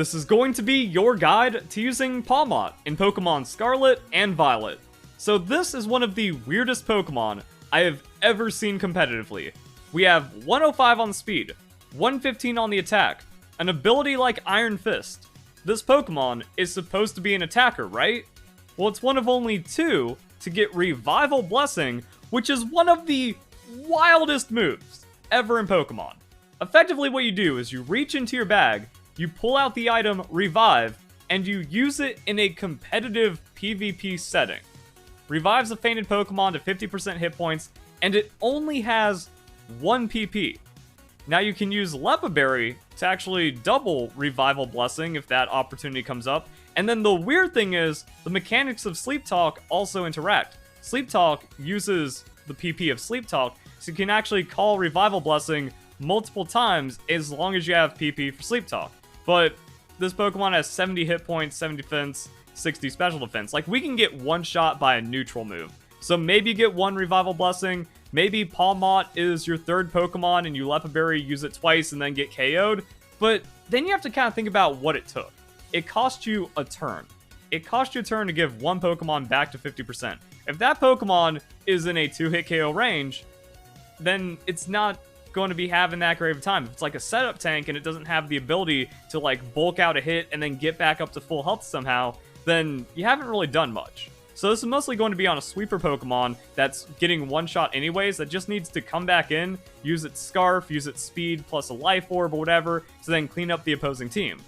This is going to be your guide to using Pawmot in Pokemon Scarlet and Violet. So this is one of the weirdest Pokemon I have ever seen competitively. We have 105 on speed, 115 on the attack, an ability like Iron Fist. This Pokemon is supposed to be an attacker, right? Well, it's one of only two to get Revival Blessing, which is one of the wildest moves ever in Pokemon. Effectively, what you do is you reach into your bag, you pull out the item Revive, and you use it in a competitive PvP setting. Revives a fainted Pokemon to 50% hit points, and it only has 1 PP. Now you can use Leppa Berry to actually double Revival Blessing if that opportunity comes up. And then the weird thing is, the mechanics of Sleep Talk also interact. Sleep Talk uses the PP of Sleep Talk, so you can actually call Revival Blessing multiple times as long as you have PP for Sleep Talk. But this Pokemon has 70 hit points, 70 defense, 60 special defense. Like, we can get one shot by a neutral move. So maybe get one Revival Blessing, maybe Palmot is your third Pokemon and you Leppa Berry, use it twice and then get KO'd. But then you have to kind of think about what it took. It cost you a turn. It cost you a turn to give one Pokemon back to 50%. If that Pokemon is in a 2-hit KO range, then it's not going to be having that great of a time. If it's like a setup tank and it doesn't have the ability to like bulk out a hit and then get back up to full health somehow, then you haven't really done much. So this is mostly going to be on a sweeper Pokemon that's getting one shot anyways, that just needs to come back in, use its Scarf, use its speed plus a Life Orb or whatever, to then clean up the opposing team.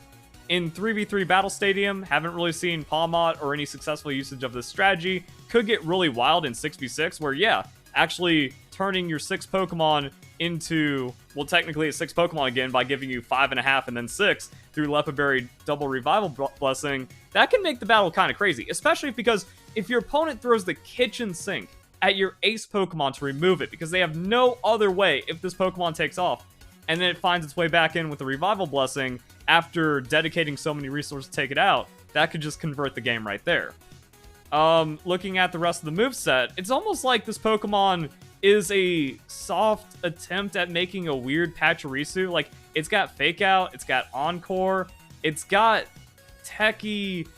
In 3v3 Battle Stadium, haven't really seen Pawmot or any successful usage of this strategy. Could get really wild in 6v6 where, yeah, actually turning your 6 Pokemon into, well, technically it's 6 Pokemon again by giving you 5.5 and then 6 through Leppa Berry double Revival Blessing, that can make the battle kind of crazy, especially because if your opponent throws the kitchen sink at your ace Pokemon to remove it because they have no other way if this Pokemon takes off, and then it finds its way back in with the Revival Blessing after dedicating so many resources to take it out, that could just convert the game right there. Looking at the rest of the moveset, it's almost like this Pokemon is a soft attempt at making a weird Pachirisu. Like, it's got Fake Out, it's got Encore, it's got techie,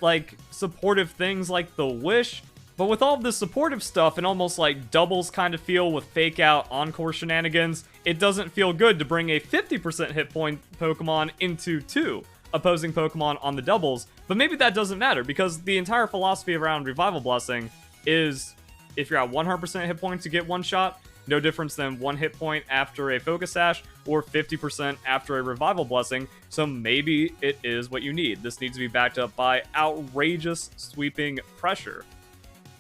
like, supportive things like the Wish, but with all of this supportive stuff and almost like doubles kind of feel with Fake Out, Encore shenanigans, it doesn't feel good to bring a 50% hit point Pokemon into 2 opposing Pokemon on the doubles, but maybe that doesn't matter because the entire philosophy around Revival Blessing is if you're at 100% hit points to get one shot, no difference than 1 hit point after a Focus Sash or 50% after a Revival Blessing, so maybe it is what you need. This needs to be backed up by outrageous sweeping pressure.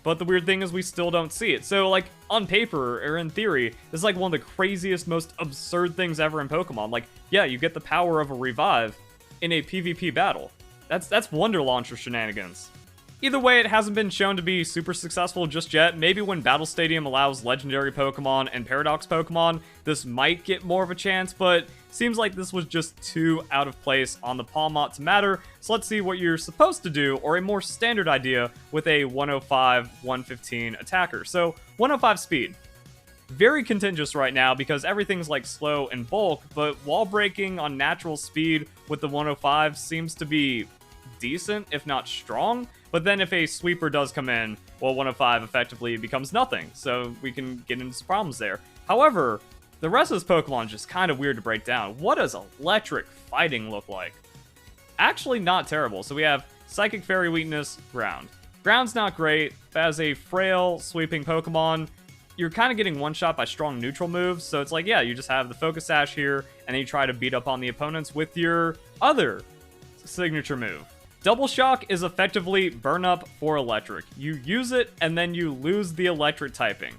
But the weird thing is we still don't see it. So, like, on paper, or in theory, this is like one of the craziest, most absurd things ever in Pokemon. Like, yeah, you get the power of a Revive in a PvP battle. That's Wonder Launcher shenanigans. Either way, it hasn't been shown to be super successful just yet. Maybe when Battle Stadium allows Legendary Pokemon and Paradox Pokemon, this might get more of a chance, but seems like this was just too out of place on the Palmot to matter. So let's see what you're supposed to do, or a more standard idea with a 105, 115 attacker. So 105 speed. Very contentious right now because everything's like slow and bulk, but wall breaking on natural speed with the 105 seems to be decent, if not strong. But then if a sweeper does come in, well, 105 effectively becomes nothing, so we can get into some problems there. However, the rest of this Pokemon is just kind of weird to break down. What does electric fighting look like? Actually not terrible. So we have Psychic Fairy Weakness, Ground. Ground's not great, but as a frail, sweeping Pokemon, you're kind of getting one-shot by strong neutral moves, so it's like, yeah, you just have the Focus Sash here, and then you try to beat up on the opponents with your other signature move. Double Shock is effectively burn up for electric. You use it, and then you lose the electric typing.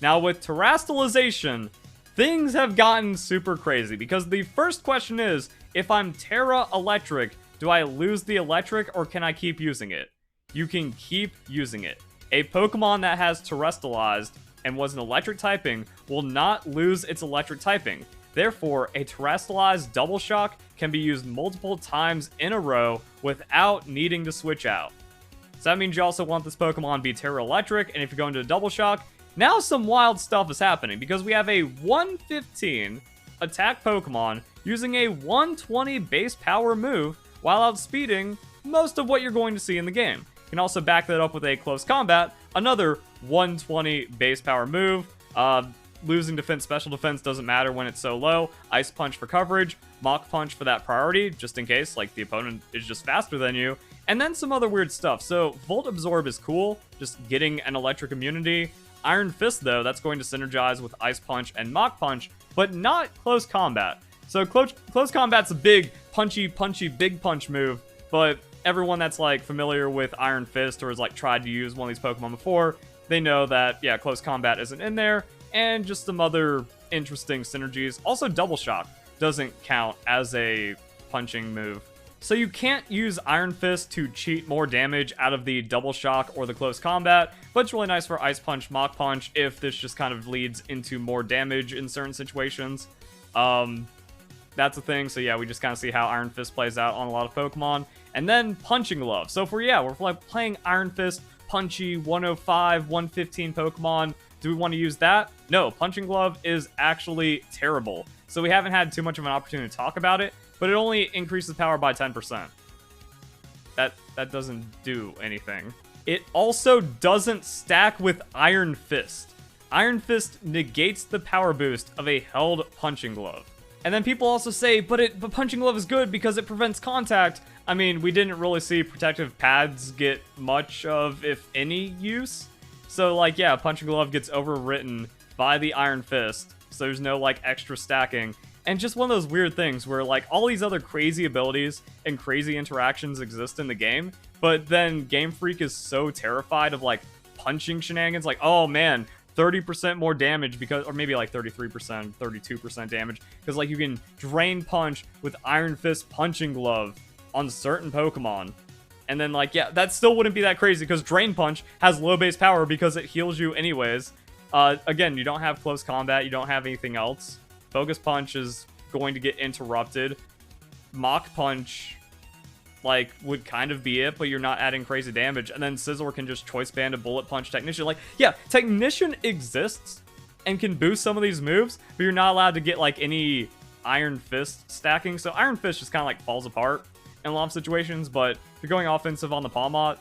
Now with Terastallization, things have gotten super crazy, because the first question is, if I'm TERA electric, do I lose the electric, or can I keep using it? You can keep using it. A Pokemon that has Terastallized and was an electric typing will not lose its electric typing. Therefore, a Terastallized Double Shock can be used multiple times in a row without needing to switch out. So that means you also want this Pokemon to be TERA Electric, and if you go into Double Shock, now some wild stuff is happening, because we have a 115 attack Pokemon using a 120 base power move while outspeeding most of what you're going to see in the game. You can also back that up with a close combat, another 120 base power move. Losing defense, special defense doesn't matter when it's so low. Ice Punch for coverage, Mach Punch for that priority, just in case, like, the opponent is just faster than you. And then some other weird stuff. So, Volt Absorb is cool, just getting an electric immunity. Iron Fist, though, that's going to synergize with Ice Punch and Mach Punch, but not Close Combat. So, Close Combat's a big, punchy, big punch move, but everyone that's, like, familiar with Iron Fist or has, like, tried to use one of these Pokemon before, they know that, yeah, Close Combat isn't in there. And just some other interesting synergies. Also, Double Shock doesn't count as a punching move. So you can't use Iron Fist to cheat more damage out of the Double Shock or the Close Combat, but it's really nice for Ice Punch, Mach Punch, if this just kind of leads into more damage in certain situations. That's a thing, so yeah, we just kind of see how Iron Fist plays out on a lot of Pokemon. And then Punching Glove. So we're like playing Iron Fist, punchy, 105, 115 Pokemon. Do we want to use that? No, Punching Glove is actually terrible. So we haven't had too much of an opportunity to talk about it, but it only increases power by 10%. That doesn't do anything. It also doesn't stack with Iron Fist. Iron Fist negates the power boost of a held Punching Glove. And then people also say, but Punching Glove is good because it prevents contact. I mean, we didn't really see protective pads get much of, if any, use. So, like, yeah, Punching Glove gets overwritten by the Iron Fist, so there's no, like, extra stacking. And just one of those weird things where, like, all these other crazy abilities and crazy interactions exist in the game, but then Game Freak is so terrified of, like, punching shenanigans, like, oh, man, 30% more damage because, or maybe, like, 33%, 32% damage, because, like, you can Drain Punch with Iron Fist Punching Glove on certain Pokemon. And then, like, yeah, that still wouldn't be that crazy because Drain Punch has low base power because it heals you anyways. Again, you don't have Close Combat, you don't have anything else. Focus Punch is going to get interrupted. Mach Punch, like, would kind of be it, but you're not adding crazy damage. And then Scizor can just Choice Band a Bullet Punch Technician. Like, yeah, Technician exists and can boost some of these moves, but you're not allowed to get, like, any Iron Fist stacking. So Iron Fist just kind of, like, falls apart in a lot of situations, but if you're going offensive on the Pawmot,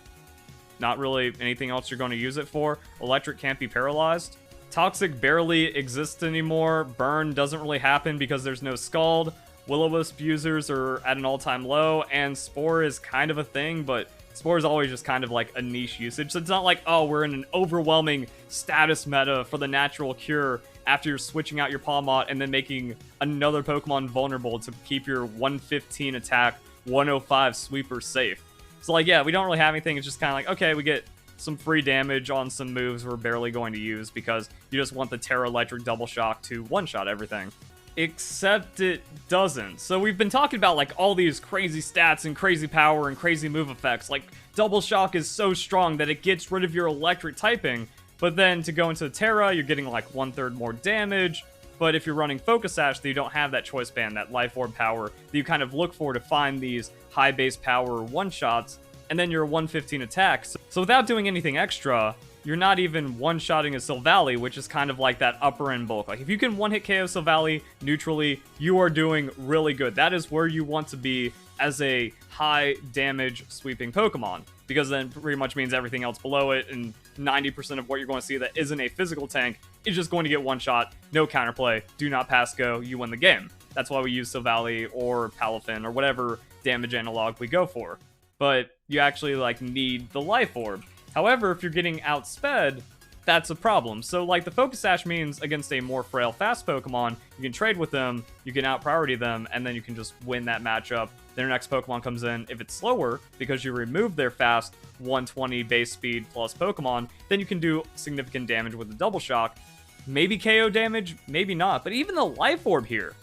not really anything else you're going to use it for. Electric can't be paralyzed. Toxic barely exists anymore. Burn doesn't really happen because there's no Scald. Will-O-Wisp users are at an all-time low, and Spore is kind of a thing, but Spore is always just kind of like a niche usage. So it's not like, oh, we're in an overwhelming status meta for the natural cure after you're switching out your Pawmot and then making another Pokemon vulnerable to keep your 115 attack 105 sweeper safe. So, like, yeah, we don't really have anything. It's just kind of like, okay, we get some free damage on some moves we're barely going to use because you just want the TERA Electric Double Shock to one-shot everything. Except it doesn't. So we've been talking about, like, all these crazy stats and crazy power and crazy move effects. Like, Double Shock is so strong that it gets rid of your electric typing, but then to go into TERA, you're getting, like, 1/3 more damage. But if you're running Focus Sash, you don't have that Choice Band, that Life Orb power that you kind of look for to find these high base power one-shots, and then your 115 attacks. So without doing anything extra, you're not even one-shotting a Silvally, which is kind of like that upper end bulk. Like, if you can one-hit KO Silvally neutrally, you are doing really good. That is where you want to be as a high damage sweeping Pokemon, because then pretty much means everything else below it, and 90% of what you're going to see that isn't a physical tank is just going to get one shot, no counterplay, do not pass go, you win the game. That's why we use Silvally or Palafin or whatever damage analog we go for. But you actually, like, need the Life Orb. However, if you're getting outsped, that's a problem. So, like, the Focus Sash means against a more frail, fast Pokemon, you can trade with them, you can out-priority them, and then you can just win that matchup. Then your next Pokemon comes in. If it's slower, because you remove their fast 120 base speed plus Pokemon, then you can do significant damage with the Double Shock. Maybe KO damage, maybe not. But even the Life Orb here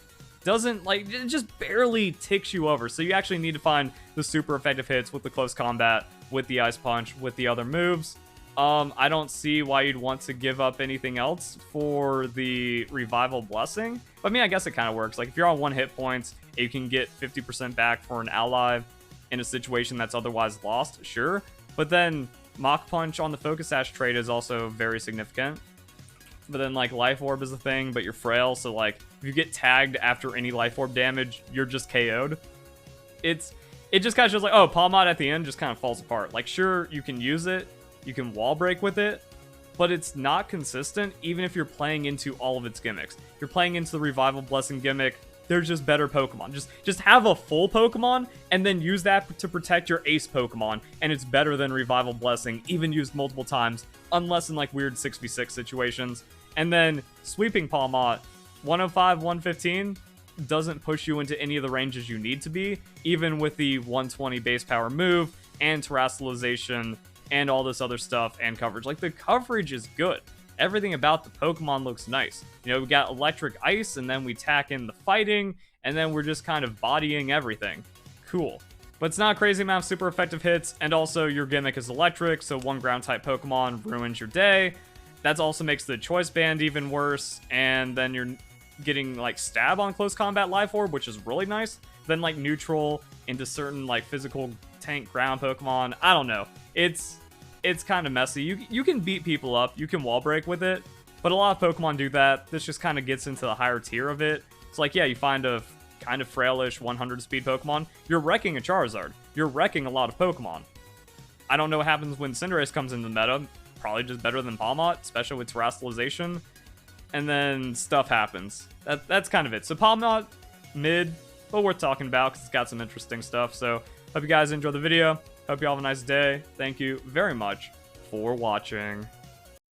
doesn't, like, it just barely ticks you over. So you actually need to find the super effective hits with the Close Combat, with the Ice Punch, with the other moves. I don't see why you'd want to give up anything else for the Revival Blessing. But I mean, I guess it kind of works. Like, if you're on 1 hit points, you can get 50% back for an ally in a situation that's otherwise lost, sure. But then Mach Punch on the Focus Sash trade is also very significant. But then, like, Life Orb is a thing, but you're frail, so, like, if you get tagged after any life orb damage, you're just KO'd. It just kind of shows like, oh, Pawmot at the end just kind of falls apart. Like, sure, you can use it, you can wall break with it, but it's not consistent even if you're playing into all of its gimmicks. You're playing into the Revival Blessing gimmick, there's just better Pokemon. Just have a full Pokemon and then use that to protect your ace Pokemon, and it's better than Revival Blessing, even used multiple times, unless in like weird 6v6 situations. And then sweeping Palmot, 105, 115 doesn't push you into any of the ranges you need to be, even with the 120 base power move and terrestrialization and all this other stuff and coverage. Like, the coverage is good. Everything about the Pokemon looks nice. You know, we got electric ice, and then we tack in the fighting, and then we're just kind of bodying everything. Cool. But it's not a crazy amount of super effective hits, and also your gimmick is electric, so one ground type Pokemon ruins your day. That also makes the choice band even worse, and then you're getting like stab on close combat life orb, which is really nice. Then like neutral into certain like physical tank ground Pokemon. I don't know. It's kind of messy. You can beat people up, you can wall break with it, but a lot of Pokemon do that. This just kind of gets into the higher tier of it. It's like, yeah, you find a kind of frailish 100 speed Pokemon, you're wrecking a Charizard. You're wrecking a lot of Pokemon. I don't know what happens when Cinderace comes into the meta. Probably just better than Palmot, especially with terrestrialization. And then stuff happens. That's kind of it. So Palmot, mid, but worth talking about because it's got some interesting stuff. So hope you guys enjoy the video. Hope you all have a nice day. Thank you very much for watching.